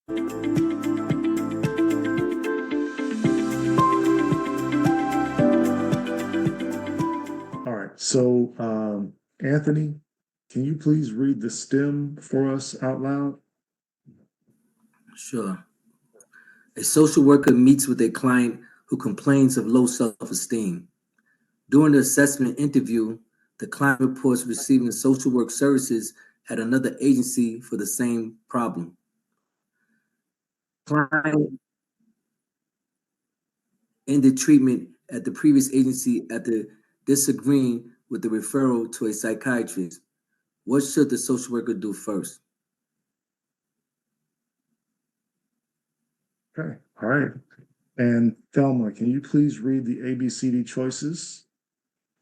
All right. So, Anthony, can you please read the stem for us out loud? Sure. A social worker meets with a client who complains of low self-esteem. During the assessment interview, the client reports receiving social work services at another agency for the same problem. Client ended treatment at the previous agency after disagreeing with the referral to a psychiatrist. What should the social worker do first? Okay. All right. And Thelma, can you please read the ABCD choices?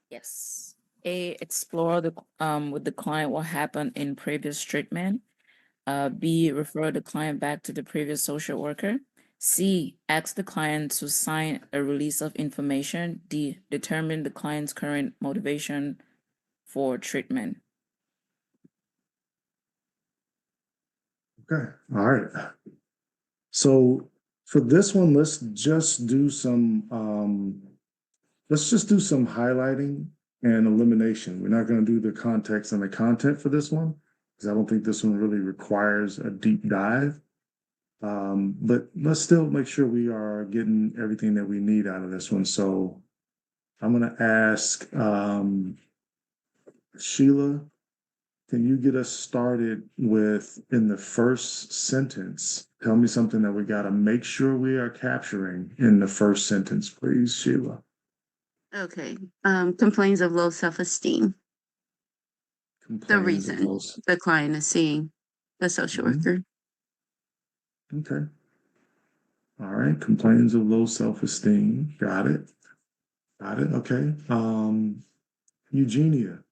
Yes. A, explore with the client what happened in previous treatment. B, refer the client back to the previous social worker. C, ask the client to sign a release of information. D, determine the client's current motivation for treatment. Okay. All right. So for this one, let's just do some highlighting and elimination. We're not going to do the context and the content for this one because I don't think this one really requires a deep dive. But let's still make sure we are getting everything that we need out of this one. So I'm going to ask Sheila, can you get us started with in the first sentence? Tell me something that we got to make sure we are capturing in the first sentence, please, Sheila. Okay. Complains of low self-esteem. The reason the client is seeing the social worker. Okay. All right. Complains of low self-esteem. Got it. Got it. Okay. Eugenia.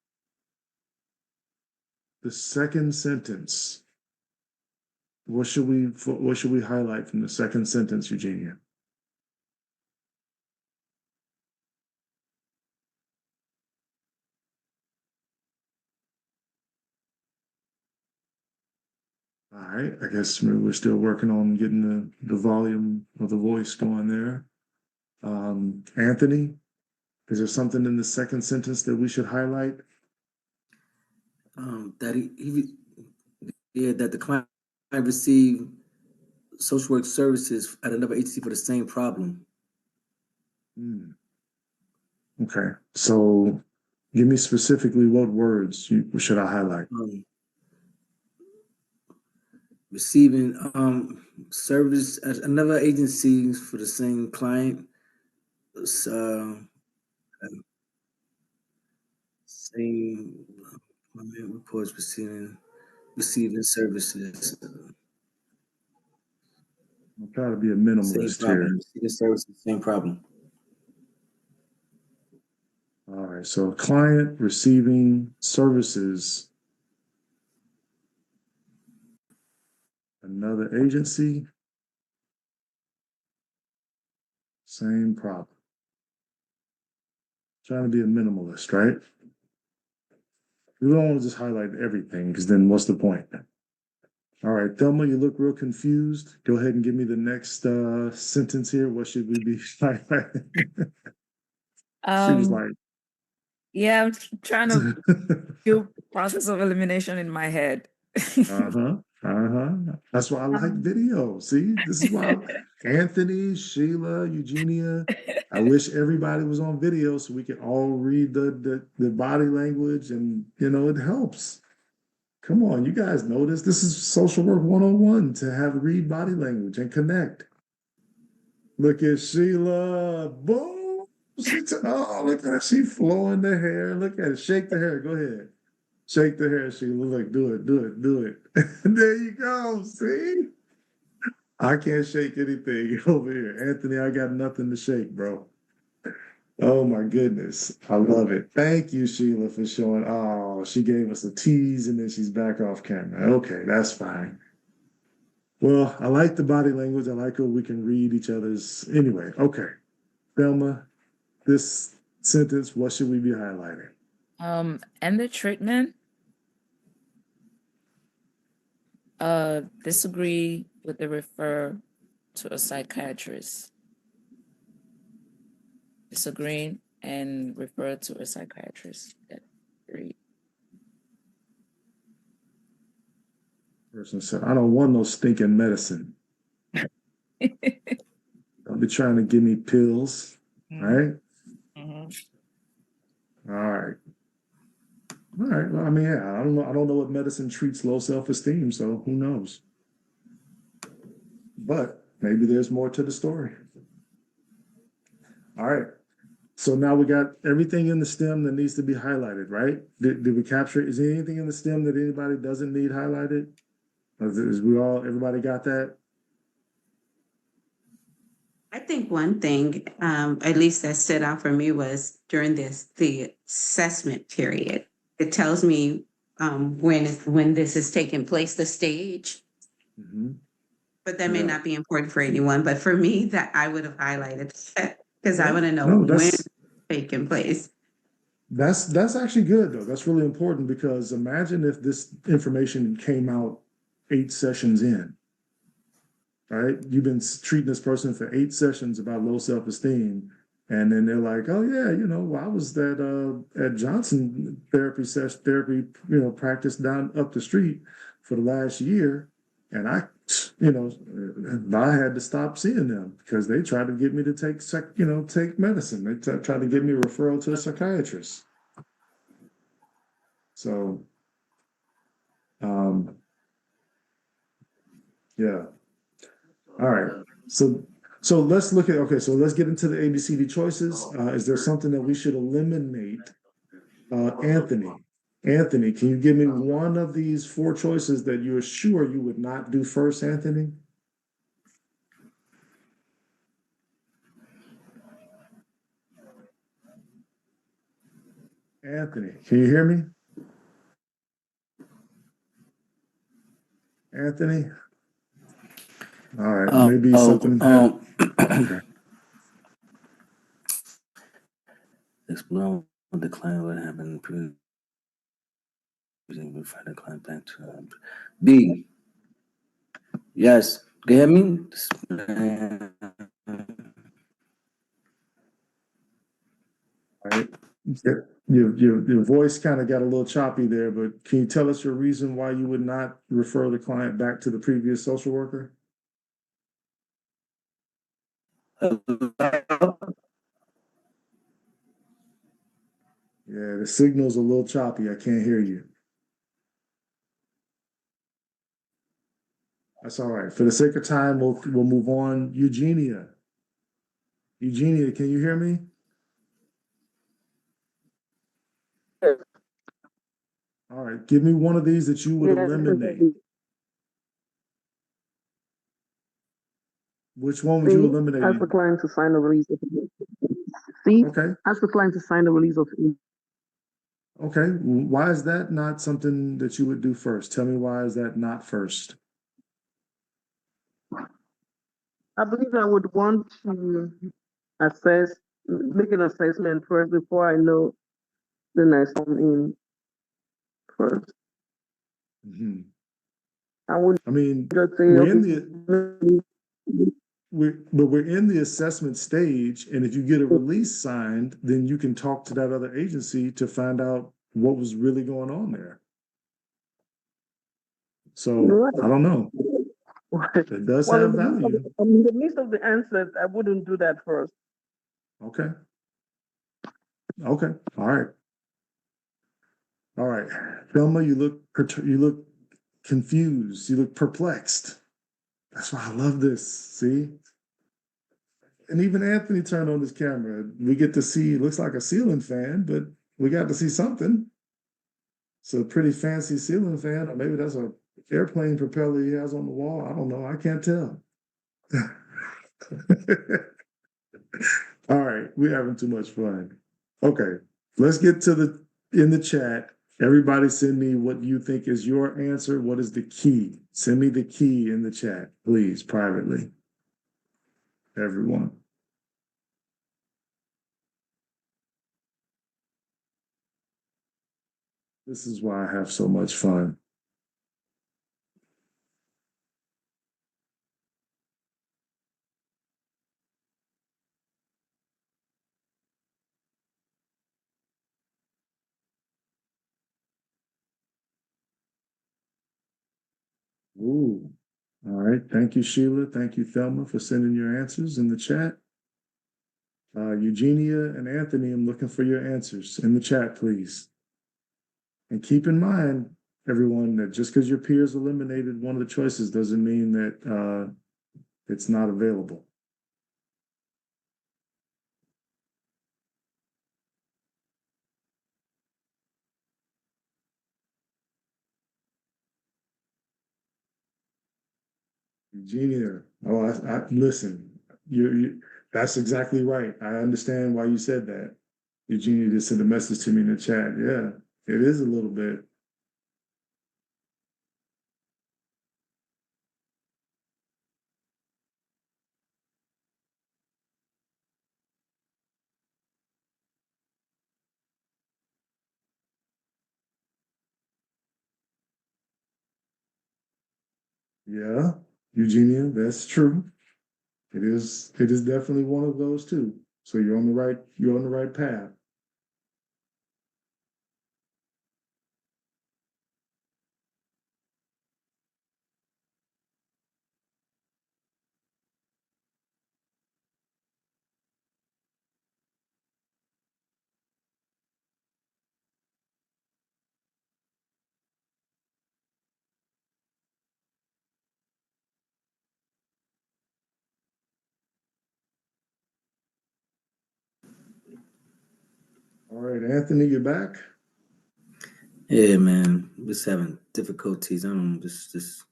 The second sentence. What should we highlight from the second sentence, Eugenia? All right, I guess we're still working on getting the volume of the voice going there. Anthony, is there something in the second sentence that we should highlight? That the client received social work services at another agency for the same problem. Okay, so give me specifically what words should I highlight? Receiving service at another agency for the same client. Same reports receiving services. I'll try to be a minimalist here. Receiving services, same problem. All right, so client receiving services, another agency, same problem. Trying to be a minimalist, right? We don't want to just highlight everything because then what's the point? All right, Thelma, you look real confused. Go ahead and give me the next sentence here. What should we be highlighting? She was like, yeah, I'm trying to do process of elimination in my head. That's why I like video. See, this is why Anthony, Sheila, Eugenia. I wish everybody was on video so we could all read the body language, and it helps. Come on, you guys know this. This is social work 101 to have read body language and connect. Look at Sheila. Boom. Look at her. She flowing the hair. Look at it. Shake the hair. Go ahead. Shake the hair, Sheila. Look, do it. There you go. See? I can't shake anything over here. Anthony, I got nothing to shake, bro. Oh my goodness. I love it. Thank you, Sheila, for showing. Oh, she gave us a tease and then she's back off camera. Okay, that's fine. Well, I like the body language. I like how we can read each other's. Anyway, okay. Thelma, this sentence, what should we be highlighting? And the treatment. Disagree with the refer to a psychiatrist. Disagreeing and refer to a psychiatrist. That 3. Person said, I don't want no stinking medicine. Don't be trying to give me pills, right? All right. All right. Well, I mean, yeah, I don't know. I don't know what medicine treats low self-esteem, so who knows? But maybe there's more to the story. All right. So now we got everything in the stem that needs to be highlighted, right? Did we capture? Is there anything in the stem that anybody doesn't need highlighted? Everybody got that? I think one thing, at least that stood out for me, was during the assessment period. It tells me when this is taking place, the stage. Mm-hmm. But that may not be important for anyone. But for me, that I would have highlighted that because I want to know when it's taking place. That's actually good though. That's really important because imagine if this information came out 8 sessions in, right? You've been treating this person for 8 sessions about low self-esteem, and then they're like, "Oh yeah, I was at Johnson therapy, practice down up the street for the last year, and I had to stop seeing them because they tried to get me to take medicine. They tried to get me a referral to a psychiatrist." So, yeah. All right. So let's look at, okay, so let's get into the ABCD choices. Is there something that we should eliminate? Anthony. Anthony, can you give me one of these 4 choices that you're sure you would not do first, Anthony? Anthony, can you hear me? Anthony? All right, maybe something. Okay. Explore what the client would have been previously refer the client back to B. Yes. Can you hear me? All right. Your voice kind of got a little choppy there, but can you tell us your reason why you would not refer the client back to the previous social worker? Yeah, the signal's a little choppy. I can't hear you. That's all right. For the sake of time, we'll move on. Eugenia. Eugenia, can you hear me? All right. Give me one of these that you would eliminate. Which one would you eliminate? Ask the client to sign a release of C. Okay. Ask the client to sign a release of E. Okay. Why is that not something that you would do first? Tell me why is that not first? I believe I would want to make an assessment first before I know the next one in first. Mm-hmm. I mean, just say, we're okay, in we're in the assessment stage, and if you get a release signed, then you can talk to that other agency to find out what was really going on there. So I don't know. It does have value. In the midst of the answers, I wouldn't do that first. Okay. Okay. All right. All right. Thelma, you look confused. You look perplexed. That's why I love this. See? And even Anthony turned on his camera. We get to see, it looks like a ceiling fan, but we got to see something. It's a pretty fancy ceiling fan, or maybe that's an airplane propeller he has on the wall. I don't know. I can't tell. All right, we're having too much fun. Okay, let's get to in the chat. Everybody send me what you think is your answer. What is the key? Send me the key in the chat, please, privately. Everyone. This is why I have so much fun. Ooh. All right. Thank you, Sheila. Thank you, Thelma, for sending your answers in the chat. Eugenia and Anthony, I'm looking for your answers in the chat, please. And keep in mind, everyone, that just because your peers eliminated one of the choices doesn't mean that it's not available. Eugenia, oh, listen, that's exactly right. I understand why you said that. Eugenia just sent a message to me in the chat. Yeah, it is a little bit. Yeah, Eugenia, that's true. It is definitely one of those too. So you're on the right path. All right, Anthony, you're back. Yeah, man, just having difficulties. I don't know, just.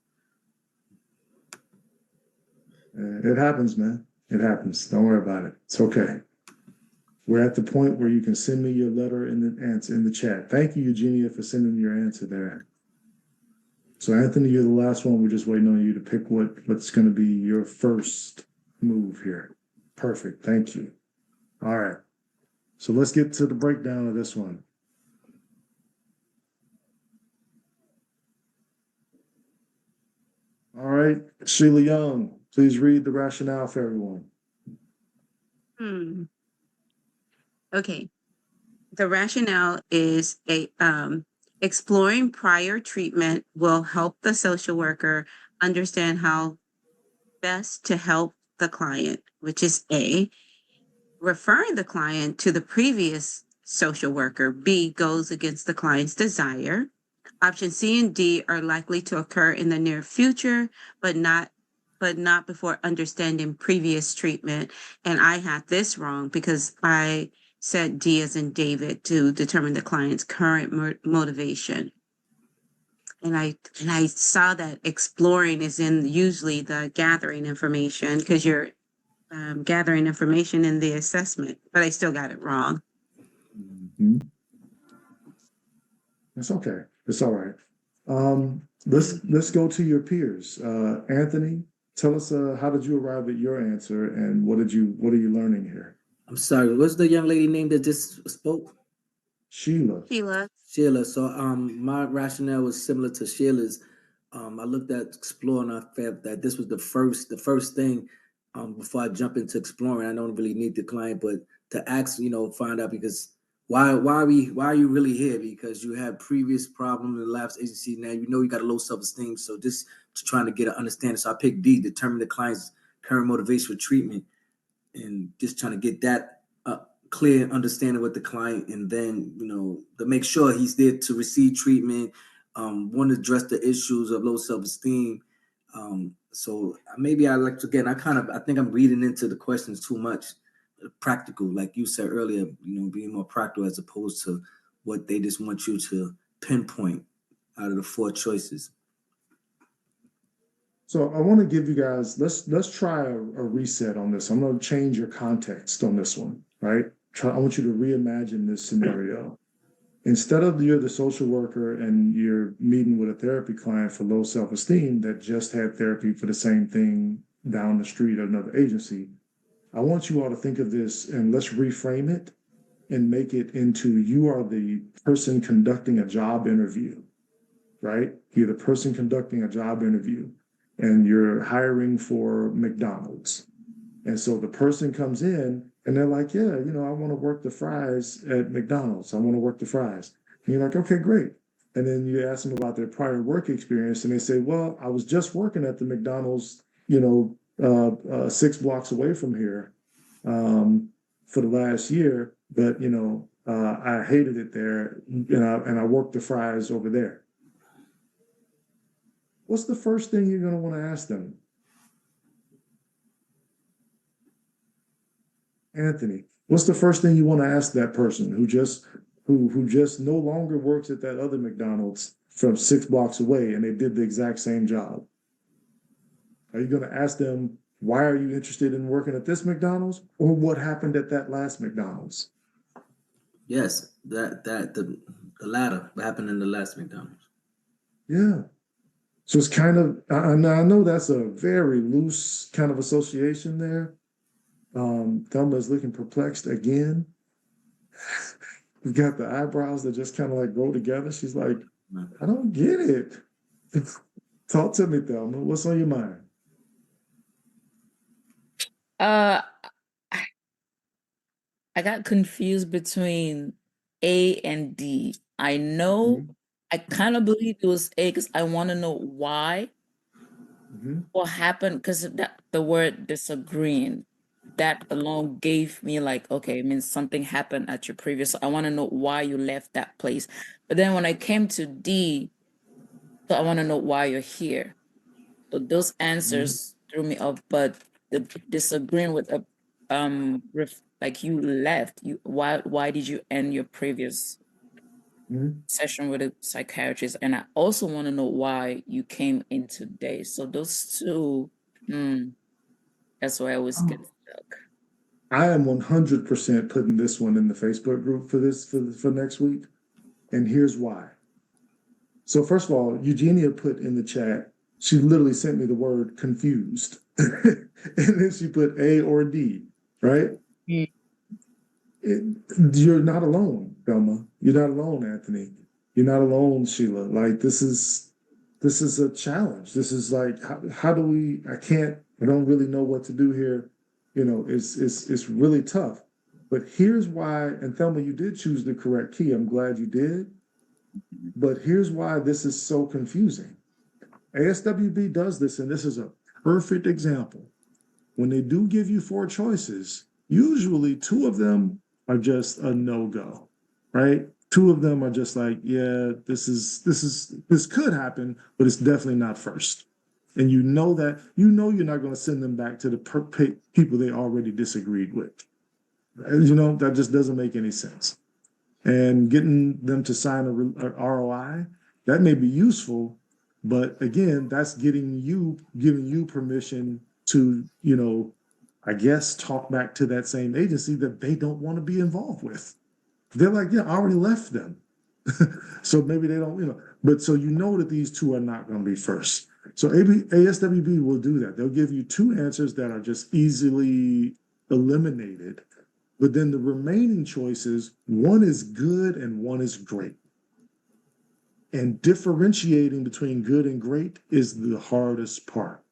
It happens, man. It happens. Don't worry about it. It's okay. We're at the point where you can send me your letter in the answer in the chat. Thank you, Eugenia, for sending your answer there. So, Anthony, you're the last one. We're just waiting on you to pick what's going to be your first move here. Perfect. Thank you. All right. So let's get to the breakdown of this one. All right, Sheila Young, please read the rationale for everyone. Okay. The rationale is exploring prior treatment will help the social worker understand how best to help the client, which is A. Referring the client to the previous social worker, B, goes against the client's desire. Option C and D are likely to occur in the near future, but not before understanding previous treatment. And I had this wrong because I said D as in David to determine the client's current motivation. And I saw that exploring is in usually the gathering information because you're gathering information in the assessment, but I still got it wrong. Mm-hmm. It's okay. It's all right. Let's go to your peers. Anthony, tell us how did you arrive at your answer and what are you learning here? I'm sorry. What's the young lady name that just spoke? Sheila. Sheila. So my rationale was similar to Sheila's. I looked at exploring. I felt that this was the first thing before I jump into exploring. I don't really need the client, but to ask, find out because why are you really here? Because you had previous problems in the last agency. Now you got a low self-esteem. So just trying to get an understanding. So I picked D, determine the client's current motivation for treatment, and just trying to get that clear understanding with the client, and then to make sure he's there to receive treatment, want to address the issues of low self-esteem. So maybe I like to, again, I think I'm reading into the questions too much practical, like you said earlier, being more practical as opposed to what they just want you to pinpoint out of the 4 choices. So I want to give you guys, let's try a reset on this. I'm going to change your context on this one, right? I want you to reimagine this scenario. Instead of you're the social worker and you're meeting with a therapy client for low self-esteem that just had therapy for the same thing down the street at another agency, I want you all to think of this and let's reframe it and make it into you are the person conducting a job interview, right? You're the person conducting a job interview and you're hiring for McDonald's. And so the person comes in and they're like, yeah, I want to work the fries at McDonald's. I want to work the fries. And you're like, okay, great. And then you ask them about their prior work experience, and they say, "Well, I was just working at the McDonald's, 6 blocks away from here, for the last year, but I hated it there, and I worked the fries over there." What's the first thing you're going to want to ask them? Anthony, what's the first thing you want to ask that person who just no longer works at that other McDonald's from 6 blocks away and they did the exact same job? Are you going to ask them, why are you interested in working at this McDonald's, or what happened at that last McDonald's? Yes, the latter. What happened in the last McDonald's? Yeah. So it's kind of, I know that's a very loose kind of association there. Thelma is looking perplexed again. We've got the eyebrows that just kind of like go together. She's like, I don't get it. Talk to me, Thelma. What's on your mind? Uh, I got confused between A and D. I know, I kind of believe it was A because I want to know why, what happened, because the word disagreeing, that alone gave me like, okay, it means something happened at your previous. I want to know why you left that place. But then when I came to D, so I want to know why you're here. So those answers threw me off, but the disagreeing with a like you left, why did you end your previous session with a psychiatrist? And I also want to know why you came in today. So those two, that's why I always get stuck. I am 100% putting this one in the Facebook group for next week, and here's why. So first of all, Eugenia put in the chat, she literally sent me the word confused. And then she put A or D, right? You're not alone, Velma. You're not alone, Anthony. You're not alone, Sheila. Like this is a challenge. This is like how do we? I don't really know what to do here. It's really tough. But here's why, and Thelma, you did choose the correct key. I'm glad you did. But here's why this is so confusing. ASWB does this, and this is a perfect example. When they do give you 4 choices, usually 2 of them are just a no-go, right? 2 of them are just like, yeah, this could happen, but it's definitely not first. And you know you're not going to send them back to the people they already disagreed with. That just doesn't make any sense. And getting them to sign a ROI, that may be useful, but again, that's giving you permission to, I guess, talk back to that same agency that they don't want to be involved with. They're like, yeah, I already left them. So maybe they don't, but so that these 2 are not going to be first. So ASWB will do that. They'll give you 2 answers that are just easily eliminated. But then the remaining choices, one is good and one is great. And differentiating between good and great is the hardest part.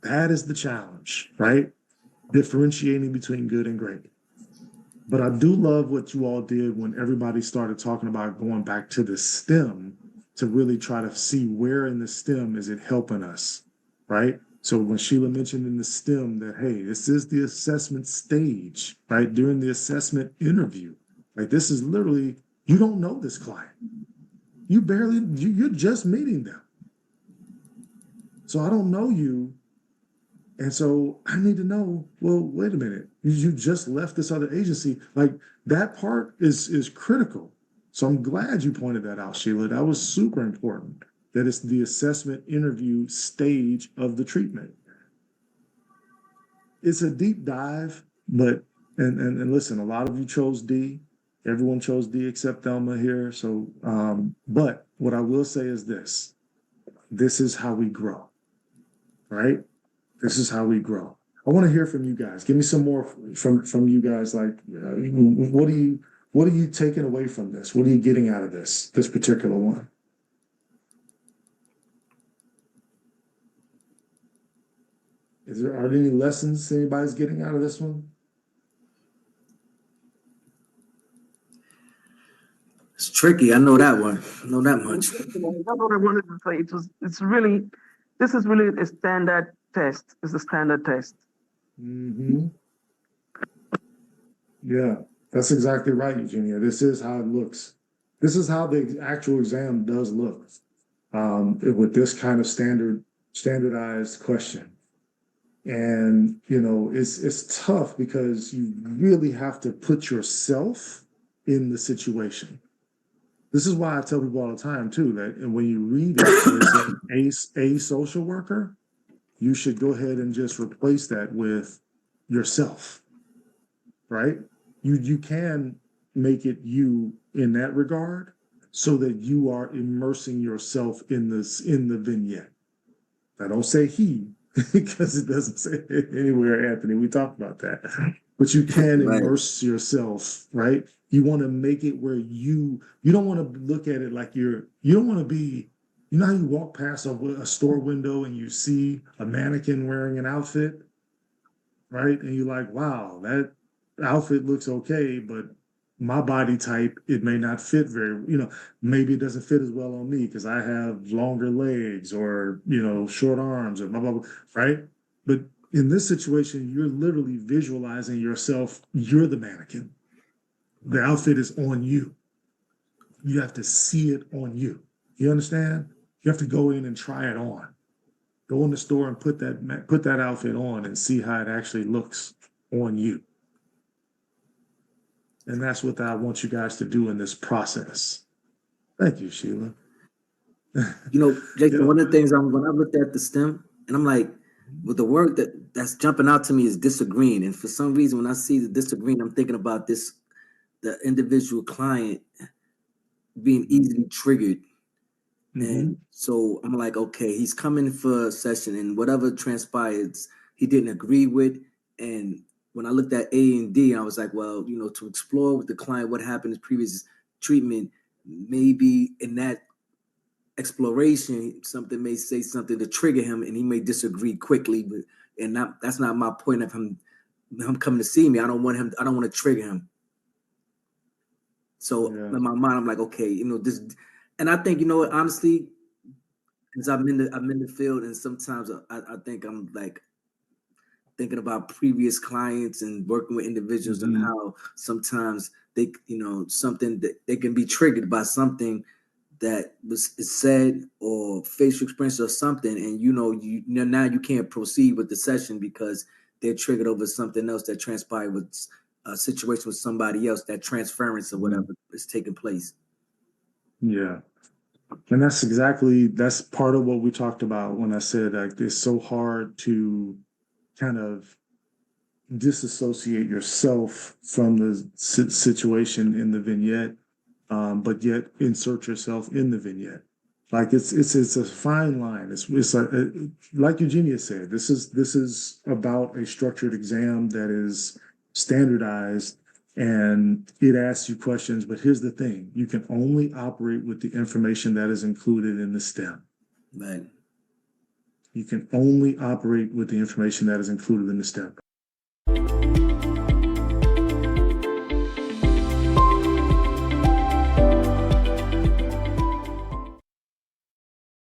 That is the challenge, right? Differentiating between good and great. But I do love what you all did when everybody started talking about going back to the STEM to really try to see where in the STEM is it helping us, right? So when Sheila mentioned in the STEM that, hey, this is the assessment stage, right? During the assessment interview, like this is literally, you don't know this client. You're just meeting them. So I don't know you. And so I need to know, well, wait a minute, you just left this other agency. Like that part is critical. So I'm glad you pointed that out, Sheila. That was super important, that it's the assessment interview stage of the treatment. It's a deep dive, but, and listen, a lot of you chose D. Everyone chose D except Thelma here. So, but what I will say is this is how we grow, right? This is how we grow. I want to hear from you guys. Give me some more from you guys. Like, what are you taking away from this? What are you getting out of this particular one? Are there any lessons anybody's getting out of this one? It's tricky. I know that one. I know that much. That's what I wanted to say. This is really a standard test. It's a standard test. Mm-hmm. Yeah, that's exactly right, Eugenia. This is how it looks. This is how the actual exam does look, with this kind of standardized question. And it's tough because you really have to put yourself in the situation. This is why I tell people all the time too that and when you read it, where it says a social worker, you should go ahead and just replace that with yourself, right? You can make it you in that regard so that you are immersing yourself in the vignette. I don't say he because it doesn't say it anywhere, Anthony. We talked about that. But you can Right. immerse yourself, right? You want to make it where you don't want to look at it like you don't want to be, how you walk past a store window and you see a mannequin wearing an outfit, right? And you're like, wow, that outfit looks okay, but my body type, it may not fit very, maybe it doesn't fit as well on me because I have longer legs or, short arms or blah, blah, blah, right? But in this situation, you're literally visualizing yourself. You're the mannequin. The outfit is on you. You have to see it on you. You understand? You have to go in and try it on. Go in the store and put that outfit on and see how it actually looks on you. And that's what I want you guys to do in this process. Thank you, Sheila. Jason, Yeah. one of the things when I looked at the STEM, and I'm like, with the word that's jumping out to me is disagreeing. And for some reason, when I see the disagreeing, I'm thinking about the individual client being easily triggered. And so I'm like, okay, he's coming for a session and whatever transpires, he didn't agree with. And when I looked at A and D, I was like, well, to explore with the client what happened in previous treatment, maybe in that exploration, something may say something to trigger him and he may disagree quickly. That's not my point of him coming to see me. I don't want to trigger him. So in my mind, I'm like, okay, this, and I think, honestly, because I'm in the field, and sometimes I think I'm like thinking about previous clients and working with individuals and how sometimes they, something that they can be triggered by something that is said or facial experience or something, and now you can't proceed with the session because they're triggered over something else that transpired with a situation with somebody else, that transference or whatever is taking place. Yeah. And that's part of what we talked about when I said like it's so hard to kind of disassociate yourself from the situation in the vignette, but yet insert yourself in the vignette. Like it's a fine line. It's like Eugenia said, this is about a structured exam that is standardized and it asks you questions. But here's the thing: you can only operate with the information that is included in the STEM. Right. You can only operate with the information that is included in the STEM.